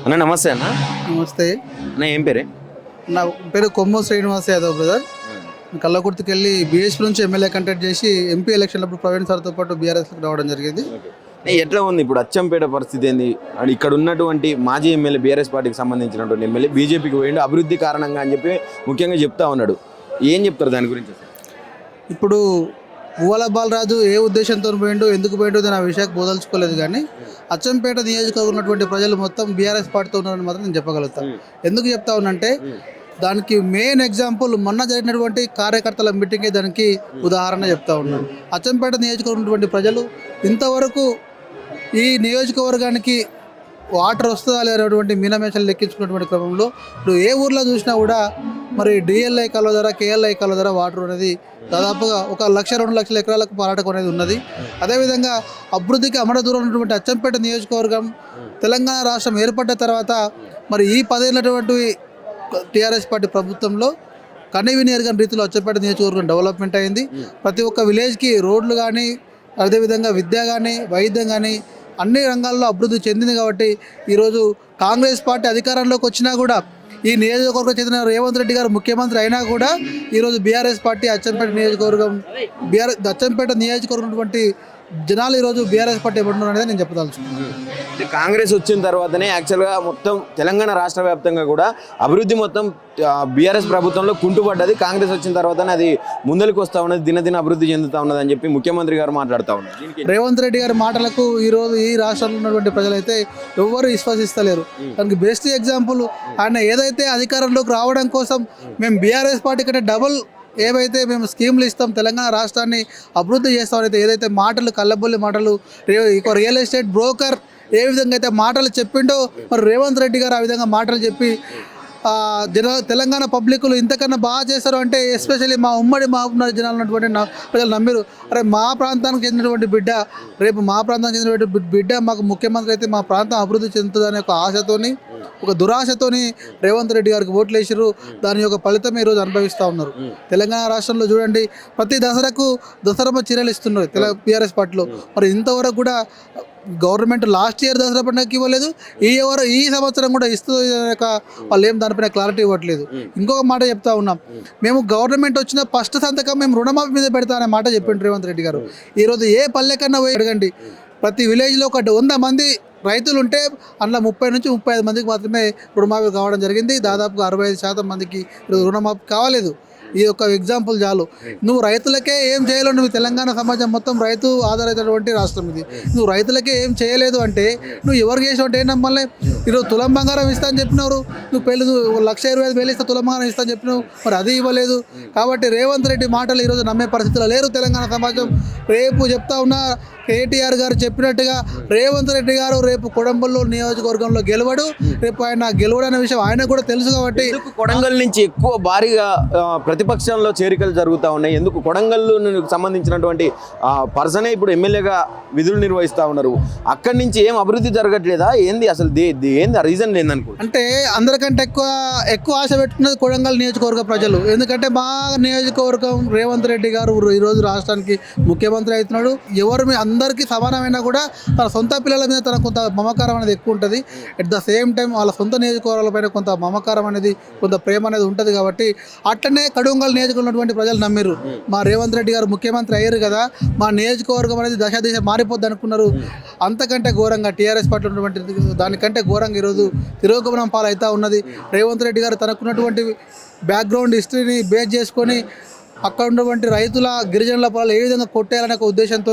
అన్న నమస్తే అన్న. నమస్తే. అన్న ఏం పేరే? నా పేరు కొమ్మ శ్రీనివాస్ యాదవ్ బ్రదర్. కల్లకుర్తికి వెళ్ళి బీఎస్పీ నుంచి ఎమ్మెల్యే కంటెక్ట్ చేసి ఎంపీ ఎలక్షన్లప్పుడు ప్రవీణ్ సార్తో పాటు బీఆర్ఎస్కి రావడం జరిగింది. ఎట్లా ఉంది ఇప్పుడు అచ్చంపేట పరిస్థితి ఏంది? అండ్ ఇక్కడ ఉన్నటువంటి మాజీ ఎమ్మెల్యే బీఆర్ఎస్ పార్టీకి సంబంధించినటువంటి ఎమ్మెల్యే బీజేపీకి పోయిండు అభివృద్ధి కారణంగా అని చెప్పి ముఖ్యంగా చెప్తా ఉన్నాడు. ఏం చెప్తారు దాని గురించి? ఇప్పుడు పువ్వాల బాలరాజు ఏ ఉద్దేశంతో పోయిండు, ఎందుకు పోయిండు అని ఆ విషయానికి బోదలుచుకోలేదు. కానీ అచ్చంపేట నియోజకవర్గం ఉన్నటువంటి ప్రజలు మొత్తం బీఆర్ఎస్ పార్టీతో ఉన్నారని మాత్రం నేను చెప్పగలుగుతాను. ఎందుకు చెప్తా ఉన్నానంటే దానికి మెయిన్ ఎగ్జాంపుల్ మొన్న జరిగినటువంటి కార్యకర్తల మీటింగే దానికి ఉదాహరణ చెప్తా ఉన్నాను. అచ్చంపేట నియోజకవర్గం ఉన్నటువంటి ప్రజలు ఇంతవరకు ఈ నియోజకవర్గానికి వాటర్ వస్తుందా లేనటువంటి మీనమేషాలు లెక్కించుకున్నటువంటి క్రమంలో ఇప్పుడు ఏ ఊర్లో చూసినా కూడా మరి డిఎల్ఐ కాలువ ద్వారా కేఎల్ఐ కాలువ ద్వారా వాటర్ అనేది దాదాపుగా 1-2 లక్షల ఎకరాలకు పారాటం అనేది ఉన్నది. అదేవిధంగా అభివృద్ధికి అమర దూరం ఉన్నటువంటి అచ్చంపేట నియోజకవర్గం తెలంగాణ రాష్ట్రం ఏర్పడ్డ తర్వాత మరి ఈ 10 ఏళ్ళటువంటి టీఆర్ఎస్ పార్టీ ప్రభుత్వంలో కనీవిని ఎరగని రీతిలో అచ్చంపేట నియోజకవర్గం డెవలప్మెంట్ అయింది. ప్రతి ఒక్క విలేజ్కి రోడ్లు కానీ, అదేవిధంగా విద్య కానీ, వైద్యం కానీ అన్ని రంగాల్లో అభివృద్ధి చెందింది. కాబట్టి ఈరోజు కాంగ్రెస్ పార్టీ అధికారంలోకి వచ్చినా కూడా ఈ నియోజకవర్గం చెందిన రేవంత్ రెడ్డి గారు ముఖ్యమంత్రి అయినా కూడా ఈరోజు బీఆర్ఎస్ పార్టీ అచ్చంపేట నియోజకవర్గం ఉన్నటువంటి జనాలు ఈరోజు బీఆర్ఎస్ పార్టీ ఇవ్వడం అనేది నేను చెప్పదలుచుకున్నాను. కాంగ్రెస్ వచ్చిన తర్వాతనే యాక్చువల్గా మొత్తం తెలంగాణ రాష్ట్ర వ్యాప్తంగా కూడా అభివృద్ధి మొత్తం బీఆర్ఎస్ ప్రభుత్వంలో కుంటుపడ్డది. కాంగ్రెస్ వచ్చిన తర్వాతనే అది ముందరికి వస్తూ ఉన్నది, దినదిన అభివృద్ధి చెందుతూ ఉన్నది అని చెప్పి ముఖ్యమంత్రి గారు మాట్లాడుతూ ఉన్నారు. రేవంత్ రెడ్డి గారి మాటలకు ఈరోజు ఈ రాష్ట్రంలో ఉన్నటువంటి ప్రజలైతే ఎవరు విశ్వసిస్తలేరు. దానికి బెస్ట్ ఎగ్జాంపుల్ ఆయన ఏదైతే అధికారంలోకి రావడం కోసం మేము బీఆర్ఎస్ పార్టీ కంటే డబుల్ ఏవైతే మేము స్కీమ్లు ఇస్తాం, తెలంగాణ రాష్ట్రాన్ని అభివృద్ధి చేస్తామని అయితే మాటలు కళ్ళబొల్లి మాటలు, ఒక రియల్ ఎస్టేట్ బ్రోకర్ ఏ విధంగా అయితే మాటలు చెప్పిండో మరి రేవంత్ రెడ్డి గారు ఆ విధంగా మాటలు చెప్పి తెలంగాణ పబ్లిక్లు ఇంతకన్నా బాగా చేస్తారు అంటే ఎస్పెషల్లీ మా ఉమ్మడి మహబూబ్నగర్ జిల్లాలో ఉన్నటువంటి ప్రజలు నమ్మిరు. అరే మా ప్రాంతానికి చెందినటువంటి బిడ్డ, రేపు మా ప్రాంతానికి చెందినటువంటి బిడ్డ మాకు ముఖ్యమంత్రి అయితే మా ప్రాంతం అభివృద్ధి చెందుతుందనే ఒక ఆశతోని, ఒక దురాశతోని రేవంత్ రెడ్డి గారికి ఓట్లు వేసిర్రు. దాని యొక్క ఫలితం ఈరోజు అనుభవిస్తూ ఉన్నారు. తెలంగాణ రాష్ట్రంలో చూడండి, ప్రతి దసరాకు దసరమ్మ చీరలు ఇస్తున్నారు బీఆర్ఎస్ పార్టీలో. మరి ఇంతవరకు కూడా గవర్నమెంట్ లాస్ట్ ఇయర్ దసరా పండుగకి ఇవ్వలేదు, ఈ సంవత్సరం కూడా ఇస్తుంది వాళ్ళు ఏం దానిపైన క్లారిటీ ఇవ్వట్లేదు. ఇంకొక మాట చెప్తా ఉన్నాం, మేము గవర్నమెంట్ వచ్చిన ఫస్ట్ సంతకం మేము రుణమాఫీ మీద పెడతా అనే మాట చెప్పిండు రేవంత్ రెడ్డి గారు. ఈరోజు ఏ పల్లెకన్నా పోయి అడగండి, ప్రతి విలేజ్లో ఒక 100 మంది రైతులు ఉంటే అందులో 30 నుంచి 35 మందికి మాత్రమే రుణమాఫీ కావడం జరిగింది. దాదాపుగా 65% మందికి ఈరోజు రుణమాఫీ కావాలేదు. ఈ యొక్క ఎగ్జాంపుల్ చాలు. నువ్వు రైతులకే ఏం చేయలేవు, నువ్వు తెలంగాణ సమాజం మొత్తం రైతు ఆధారితటువంటి రాష్ట్రం ఇది, నువ్వు రైతులకే ఏం చేయలేదు అంటే నువ్వు ఎవరికి చేసావు అంటే ఏం నమ్మాలి? ఈరోజు తులం బంగారం ఇస్తా అని చెప్పినారు, నువ్వు 1,25,000 ఇస్తా తులం బంగారం ఇస్తా అని చెప్పినావు, మరి అది ఇవ్వలేదు. కాబట్టి రేవంత్ రెడ్డి మాటలు ఈరోజు నమ్మే పరిస్థితిలో లేరు తెలంగాణ సమాజం. రేపు చెప్తా ఉన్నా, కేటీఆర్ గారు చెప్పినట్టుగా రేవంత్ రెడ్డి గారు రేపు కొడంగల్ నియోజకవర్గంలో గెలవడు. రేపు ఆయన గెలవడనే విషయం ఆయన కూడా తెలుసు. కాబట్టి కొడంగల్ నుంచి ఎక్కువ భారీగా ప్రతిపక్షంలో చేరికలు జరుగుతూ ఉన్నాయి. ఎందుకు కొడంగల్ సంబంధించినటువంటి పర్సనే ఇప్పుడు ఎమ్మెల్యేగా విధులు నిర్వహిస్తూ ఉన్నారు. అక్కడి నుంచి ఏం అభివృద్ధి జరగట్లేదా? ఏంది అసలు ఏంది ఆ రీజన్ లేదనుకో. అంటే అందరికంటే ఎక్కువ ఆశ పెట్టుకున్నది కొడంగల్ నియోజకవర్గ ప్రజలు. ఎందుకంటే మా నియోజకవర్గం రేవంత్ రెడ్డి గారు ఈరోజు రాష్ట్రానికి ముఖ్యమంత్రి అవుతున్నాడు. ఎవరు అందరికీ సమానమైనా కూడా తన సొంత పిల్లల మీద తన కొంత మమకారం అనేది ఎక్కువ ఉంటుంది. అట్ ద సేమ్ టైం వాళ్ళ సొంత నియోజకవర్గాలపైన కొంత మమకారం అనేది, కొంత ప్రేమ అనేది ఉంటుంది. కాబట్టి అట్లనే కొడంగల్ నియోజకవర్గం ఉన్నటువంటి ప్రజలు నమ్మిరు, మా రేవంత్ రెడ్డి గారు ముఖ్యమంత్రి అయ్యారు కదా, మా నియోజకవర్గం అనేది దశ మారిపోద్ది అనుకున్నారు. అంతకంటే ఘోరంగా టీఆర్ఎస్ పార్టీ ఉన్నటువంటి దానికంటే ఘోరంగా ఈరోజు తిరోగమనం పాలవుతూ ఉన్నది. రేవంత్ రెడ్డి గారు తనకున్నటువంటి బ్యాక్గ్రౌండ్ హిస్టరీని బేస్ చేసుకొని అక్కడ ఉన్నటువంటి రైతుల, గిరిజనుల పొలాలు ఏ విధంగా కొట్టేయాలనే ఒక ఉద్దేశంతో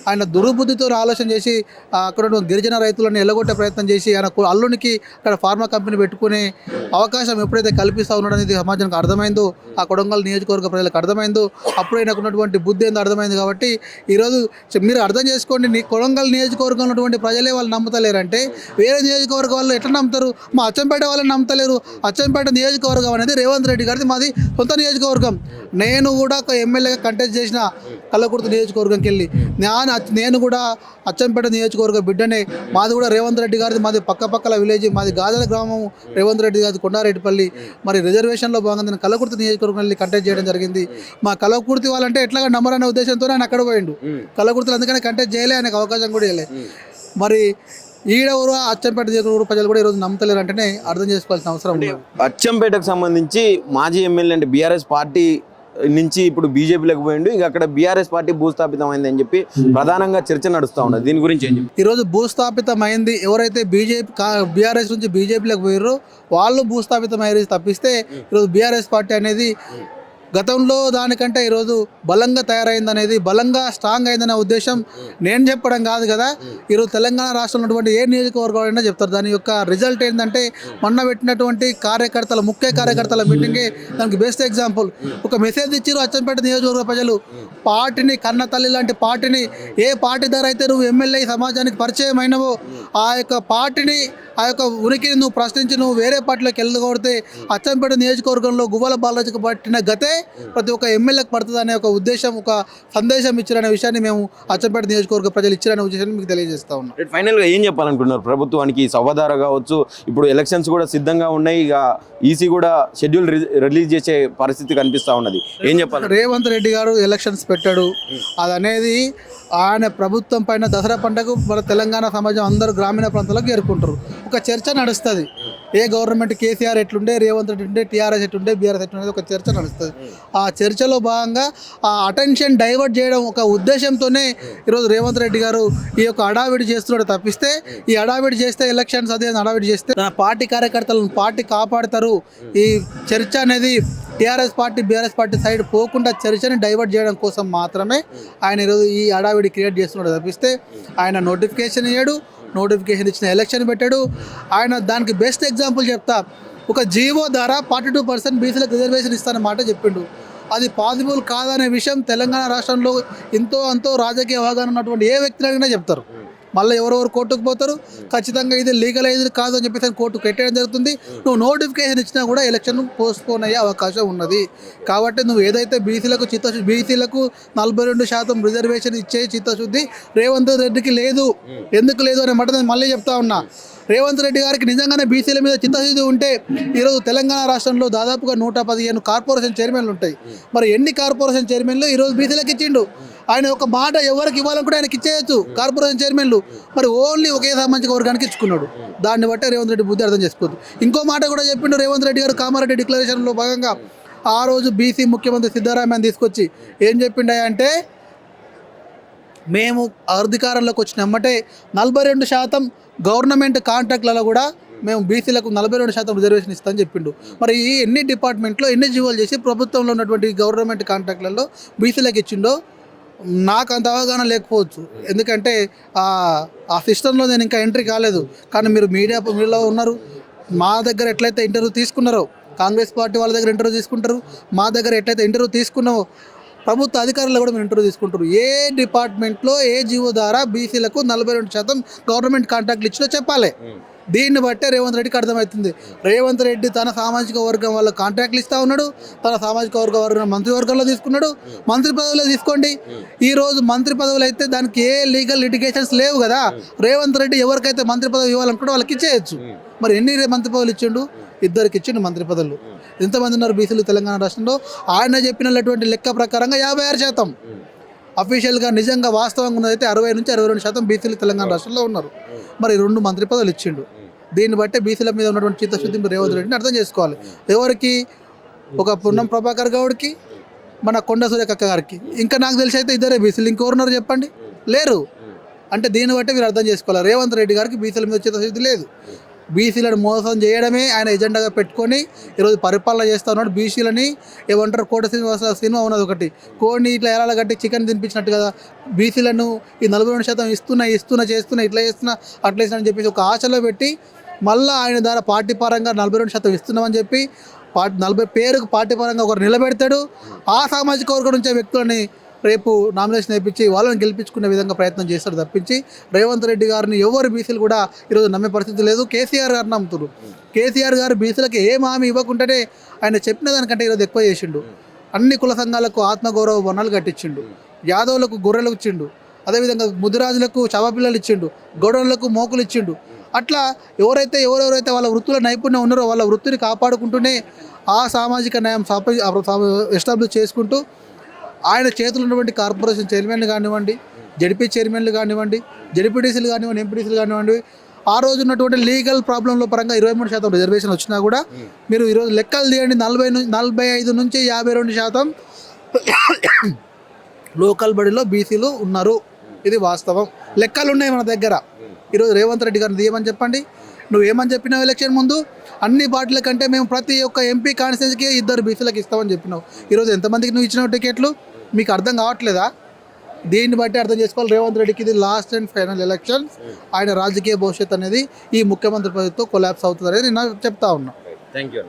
ఆయన దుర్బుద్ధితో ఆలోచన చేసి అక్కడ ఉన్న గిరిజన రైతులను ఎల్లగొట్టే ప్రయత్నం చేసి ఆయన అల్లునికి అక్కడ ఫార్మా కంపెనీ పెట్టుకునే అవకాశం ఎప్పుడైతే కల్పిస్తూ ఉన్నాడో అనేది సమాజానికి అర్థమైందో, ఆ కొడంగల్ నియోజకవర్గ ప్రజలకు అర్థమైందో, అప్పుడు ఆయనకు ఉన్నటువంటి బుద్ధి ఏందో అర్థమైంది. కాబట్టి ఈరోజు మీరు అర్థం చేసుకోండి, కొడంగల్ నియోజకవర్గంలో ఉన్నటువంటి ప్రజలే వాళ్ళు నమ్ముతలేరంటే వేరే నియోజకవర్గం వాళ్ళు ఎట్లా నమ్ముతారు? మా అచ్చంపేట వాళ్ళని నమ్ముతలేరు. అచ్చంపేట నియోజకవర్గం అనేది రేవంత్ రెడ్డి గారిది, మాది సొంత నియోజకవర్గం. నేను కూడా ఒక ఎమ్మెల్యేగా కంటెస్ట్ చేసిన కల్లకుర్తి నియోజకవర్గంకి వెళ్ళి నేను కూడా అచ్చంపేట నియోజకవర్గ బిడ్డనే. మాది కూడా రేవంత్ రెడ్డి గారిది, మాది పక్కపక్కల విలేజ్, మాది గాజల గ్రామం, రేవంత్ రెడ్డి గారిది కొండారెడ్డిపల్లి. మరి రిజర్వేషన్లో భాగంగా నేను కల్లకుర్తి నియోజకవర్గం వెళ్ళి కంటెస్ట్ చేయడం జరిగింది. మా కల్లకుర్తి వాళ్ళంటే ఎట్లాగా నమ్మరనే ఉద్దేశంతో ఆయన అక్కడ పోయిండు. కల్లకుర్తిలో అందుకని కంటెస్ట్ చేయలే, ఆయనకు అవకాశం కూడా ఇవ్వలే. మరి ఈడెవరు అచ్చంపేట ఊరు ప్రజలు కూడా ఈరోజు నమ్మతలేరు అంటేనే అర్థం చేసుకోవాల్సిన అవసరం ఉంది. అచ్చంపేటకు సంబంధించి మాజీ ఎమ్మెల్యే అంటే బీఆర్ఎస్ పార్టీ నుంచి ఇప్పుడు బీజేపీలోకి పోయిండు, ఇక అక్కడ బీఆర్ఎస్ పార్టీ భూస్థాపితమైంది అని చెప్పి ప్రధానంగా చర్చ నడుస్తూ ఉన్నది. దీని గురించి ఏం చెప్పి ఈరోజు భూస్థాపితమైంది ఎవరైతే బీఆర్ఎస్ నుంచి బీజేపీలోకి పోయారో వాళ్ళు భూస్థాపితమయ్యారు తప్పిస్తే ఈరోజు బీఆర్ఎస్ పార్టీ అనేది గతంలో దానికంటే ఈరోజు బలంగా తయారైందనేది, బలంగా స్ట్రాంగ్ అయిందనే ఉద్దేశం నేను చెప్పడం కాదు కదా. ఈరోజు తెలంగాణ రాష్ట్రంలో ఉన్నటువంటి ఏ నియోజకవర్గం అయినా చెప్తారు. దాని యొక్క రిజల్ట్ ఏంటంటే మొన్న పెట్టినటువంటి ముఖ్య కార్యకర్తల మీటింగే దానికి బెస్ట్ ఎగ్జాంపుల్. ఒక మెసేజ్ ఇచ్చారు అచ్చంపేట నియోజకవర్గ ప్రజలు. పార్టీని కన్న తల్లి లాంటి పార్టీని, ఏ పార్టీ ద్వారా అయితే నువ్వు ఎమ్మెల్యే సమాజానికి పరిచయం అయినవో ఆ యొక్క పార్టీని, ఆ యొక్క ఉనికిని నువ్వు ప్రశ్నించి నువ్వు వేరే పార్టీలోకి వెళ్ళగొడితే అచ్చంపేట నియోజకవర్గంలో గువ్వల బాలాజీకి పట్టిన గతే ప్రతి ఒక్క ఎమ్మెల్యేకి పడుతుంది అనే ఒక ఉద్దేశం, ఒక సందేశం ఇచ్చారనే విషయాన్ని మేము అచ్చంపేట నియోజకవర్గ ప్రజలు ఇచ్చారనే విషయాన్ని మీకు తెలియజేస్తా ఉన్నాం. ఫైనల్గా ఏం చెప్పాలనుకుంటున్నారు ప్రభుత్వానికి? సవధార కావచ్చు, ఇప్పుడు ఎలక్షన్స్ కూడా సిద్ధంగా ఉన్నాయి, ఇక ఈసీ కూడా షెడ్యూల్ రిలీజ్ చేసే పరిస్థితి కనిపిస్తూ ఉన్నది. ఏం చెప్పాలి? రేవంత్ రెడ్డి గారు ఎలక్షన్స్ పెట్టాడు, అది అనేది ఆయన ప్రభుత్వం పైన దసరా పండుగ మన తెలంగాణ సమాజం అందరూ గ్రామీణ ప్రాంతాలకు చేరుకుంటారు. ఒక చర్చ నడుస్తుంది. ఏ గవర్నమెంట్ కేసీఆర్ ఎట్లుండే, రేవంత్ రెడ్డి ఉండే, టీఆర్ఎస్ ఎట్లుండే, బీఆర్ఎస్ ఎట్లుండే, ఒక చర్చ నడుస్తుంది. ఆ చర్చలో భాగంగా ఆ అటెన్షన్ డైవర్ట్ చేయడం ఒక ఉద్దేశంతోనే ఈరోజు రేవంత్ రెడ్డి గారు ఈ యొక్క హడావిడి చేస్తున్నాడు తప్పిస్తే, ఈ హడావిడి చేస్తే ఎలక్షన్స్ అదే హడావిడి చేస్తే తన పార్టీ కార్యకర్తలను పార్టీ కాపాడతారు. ఈ చర్చ అనేది TRS party BRS party side పోకుండా చర్చని డైవర్ట్ చేయడం కోసం మాత్రమే ఆయన ఈరోజు ఈ హడావిడి క్రియేట్ చేస్తున్నాడు తప్పిస్తే ఆయన నోటిఫికేషన్ ఇయ్యాడు, నోటిఫికేషన్ ఇచ్చిన ఎలక్షన్ పెట్టాడు. ఆయన దానికి బెస్ట్ ఎగ్జాంపుల్ చెప్తా, ఒక జీవో ద్వారా 42% బీసీలకు రిజర్వేషన్ ఇస్తానమాట చెప్పిండు. అది పాసిబుల్ కాదనే విషయం తెలంగాణ రాష్ట్రంలో ఎంతో అంతో రాజకీయ అవగాహన ఉన్నటువంటి ఏ వ్యక్తిని అడిగినా చెప్తారు. మళ్ళీ ఎవరెవరు కోర్టుకు పోతారు, ఖచ్చితంగా ఇది లీగలైజ్ కాదు అని చెప్పేసి కోర్టుకు పెట్టడం జరుగుతుంది. నువ్వు నోటిఫికేషన్ ఇచ్చినా కూడా ఎలక్షన్ పోస్ట్పోన్ అయ్యే అవకాశం ఉన్నది. కాబట్టి నువ్వు ఏదైతే బీసీలకు 42% రిజర్వేషన్ ఇచ్చే చిత్తశుద్ధి రేవంత్ రెడ్డికి లేదు. ఎందుకు లేదు అనే మాట నేను మళ్ళీ చెప్తా ఉన్నా. రేవంత్ రెడ్డి గారికి నిజంగానే బీసీల మీద చిత్తశుద్ధి ఉంటే ఈరోజు తెలంగాణ రాష్ట్రంలో దాదాపుగా 115 కార్పొరేషన్ చైర్మన్లు ఉంటాయి. మరి ఎన్ని కార్పొరేషన్ చైర్మన్లు ఈరోజు బీసీలకు ఇచ్చిండు? ఆయన ఒక మాట ఎవరికి ఇవ్వాలని కూడా ఆయనకి ఇచ్చేయచ్చు కార్పొరేషన్ చైర్మన్లు. మరి ఓన్లీ ఒకే సామాజిక వర్గానికి ఇచ్చుకున్నాడు. దాన్ని బట్టే రేవంత్ రెడ్డి బుద్ధి అర్థం చేసుకోవద్దు. ఇంకో మాట కూడా చెప్పిండు రేవంత్ రెడ్డి గారు కామారెడ్డి డిక్లరేషన్లో భాగంగా. ఆ రోజు బీసీ ముఖ్యమంత్రి సిద్ధరామయ్యని తీసుకొచ్చి ఏం చెప్పిండే అంటే, మేము అధికారంలోకి వచ్చినమ్మటే 42% గవర్నమెంట్ కాంట్రాక్ట్లలో కూడా మేము బీసీలకు 42% రిజర్వేషన్ ఇస్తామని చెప్పిండు. మరి ఈ ఎన్ని డిపార్ట్మెంట్లో ఎన్ని జీవోలు చేసి ప్రభుత్వంలో ఉన్నటువంటి గవర్నమెంట్ కాంట్రాక్ట్లలో బీసీలకు ఇచ్చిండో నాకు అంత అవగాహన లేకపోవచ్చు. ఎందుకంటే ఆ సిస్టంలో నేను ఇంకా ఎంట్రీ కాలేదు. కానీ మీరు మీడియాలో ఉన్నారు. మా దగ్గర ఎట్లయితే ఇంటర్వ్యూ తీసుకున్నారో కాంగ్రెస్ పార్టీ వాళ్ళ దగ్గర ఇంటర్వ్యూ తీసుకుంటారు, మా దగ్గర ఎట్లయితే ఇంటర్వ్యూ తీసుకున్నామో ప్రభుత్వ అధికారులు కూడా మీరు ఇంటర్వ్యూ తీసుకుంటారు. ఏ డిపార్ట్మెంట్లో ఏ జీవో ద్వారా బీసీలకు 42% గవర్నమెంట్ కాంట్రాక్ట్లు ఇచ్చినా చెప్పాలి. దీన్ని బట్టే రేవంత్ రెడ్డికి అర్థమవుతుంది. రేవంత్ రెడ్డి తన సామాజిక వర్గం వాళ్ళ కాంట్రాక్ట్లు ఇస్తూ ఉన్నాడు, తన సామాజిక వర్గం మంత్రివర్గంలో తీసుకున్నాడు. మంత్రి పదవులు తీసుకోండి. ఈరోజు మంత్రి పదవులు అయితే దానికి ఏ లీగల్ లిటిగేషన్స్ లేవు కదా. రేవంత్ రెడ్డి ఎవరికైతే మంత్రి పదవి ఇవ్వాలనుకుంటే వాళ్ళకి ఇచ్చేయచ్చు. మరి ఎన్ని మంత్రి పదవులు ఇచ్చిండు? 2కి ఇచ్చిండు మంత్రి పదవులు. ఎంతమంది ఉన్నారు బీసీలు తెలంగాణ రాష్ట్రంలో? ఆయన చెప్పినటువంటి లెక్క ప్రకారంగా 56%. అఫీషియల్గా నిజంగా వాస్తవంగా ఉన్నదైతే 60 నుంచి 62% బీసీలు తెలంగాణ రాష్ట్రంలో ఉన్నారు. మరి 2 మంత్రి పదవులు ఇచ్చిండు. దీన్ని బట్టే బీసీల మీద ఉన్నటువంటి చిత్తశుద్ధి రేవంత్ రెడ్డిని అర్థం చేసుకోవాలి. ఎవరికి? ఒక పున్నం ప్రభాకర్ గౌడ్కి, మన కొండ సూర్యకక్క గారికి. ఇంకా నాకు తెలిసి అయితే 2 బీసీలు. ఇంకెవరున్నారు చెప్పండి? లేరు. అంటే దీన్ని బట్టే మీరు అర్థం చేసుకోవాలి. రేవంత్ రెడ్డి గారికి బీసీల మీద చిత్తశుద్ధి లేదు. బీసీలను మోసం చేయడమే ఆయన ఎజెండాగా పెట్టుకొని ఈరోజు పరిపాలన చేస్తూ ఉన్నాడు. బీసీలని ఏమంటారు, కోట సినిమా ఉన్నది ఒకటి, కోడిని ఇట్లా ఎలాల కట్టి చికెన్ తినిపించినట్టు కదా. బీసీలను ఈ 42% ఇస్తున్నా చేస్తున్నా ఇట్లా చేస్తున్నా అట్లా చేస్తున్నా అని చెప్పేసి ఒక ఆశలో పెట్టి మళ్ళీ ఆయన ద్వారా పార్టీ పరంగా 42% ఇస్తున్నామని చెప్పి 40 పేరుకు పార్టీ పరంగా ఒకరు నిలబెడతాడు. ఆ సామాజిక వర్గం నుంచే వ్యక్తులని రేపు నామినేషన్ వేయించి వాళ్ళని గెలిపించుకునే విధంగా ప్రయత్నం చేస్తారు తప్పించి రేవంత్ రెడ్డి గారిని ఎవరు బీసీలు కూడా ఈరోజు నమ్మే పరిస్థితి లేదు. కేసీఆర్ గారిని నమ్ముతున్నారు. కేసీఆర్ గారు బీసీలకి ఏం హామీ ఇవ్వకుండానే ఆయన చెప్పిన దానికంటే ఈరోజు ఎక్కువ చేసిండు. అన్ని కుల సంఘాలకు ఆత్మగౌరవ వనాలు కట్టించిండు. యాదవులకు గొర్రెలు ఇచ్చిండు. అదేవిధంగా ముదిరాజులకు చవపిల్లలు ఇచ్చిండు. గౌడలకు మోకులు ఇచ్చిండు. అట్లా ఎవరెవరైతే వాళ్ళ వృత్తుల నైపుణ్యం ఉన్నారో వాళ్ళ వృత్తిని కాపాడుకుంటూనే ఆ సామాజిక న్యాయం ఎస్టాబ్లిష్ చేసుకుంటూ ఆయన చేతులు ఉన్నటువంటి కార్పొరేషన్ చైర్మన్లు కానివ్వండి, జడ్పీ చైర్మన్లు కానివ్వండి, జడ్పీటీసీలు కానివ్వండి, ఎంపీటీసీలు కానివ్వండి, ఆ రోజు ఉన్నటువంటి లీగల్ ప్రాబ్లంలో పరంగా 23% రిజర్వేషన్ వచ్చినా కూడా మీరు ఈరోజు లెక్కలు తీయండి 45 నుంచి 52% లోకల్ బడిలో బీసీలు ఉన్నారు. ఇది వాస్తవం. లెక్కలు ఉన్నాయి మన దగ్గర. ఈరోజు రేవంత్ రెడ్డి గారిని తీయమని చెప్పండి. నువ్వు ఏమని చెప్పినావు ఎలక్షన్ ముందు? అన్ని పార్టీల కంటే మేము ప్రతి ఒక్క ఎంపీ కాన్స్టిట్యూన్సీకి 2 బీసీలకు ఇస్తామని చెప్పినావు. ఈరోజు ఎంతమందికి నువ్వు ఇచ్చినావు టికెట్లు? మీకు అర్థం కావట్లేదా? దీన్ని బట్టి అర్థం చేసుకోవాలి, రేవంత్ రెడ్డికి ఇది లాస్ట్ అండ్ ఫైనల్ ఎలక్షన్స్. ఆయన రాజకీయ భవిష్యత్తు అనేది ఈ ముఖ్యమంత్రి పదవితో కొలాప్స్ అవుతుంది అనేది నేను చెప్తా ఉన్నా. Thank you.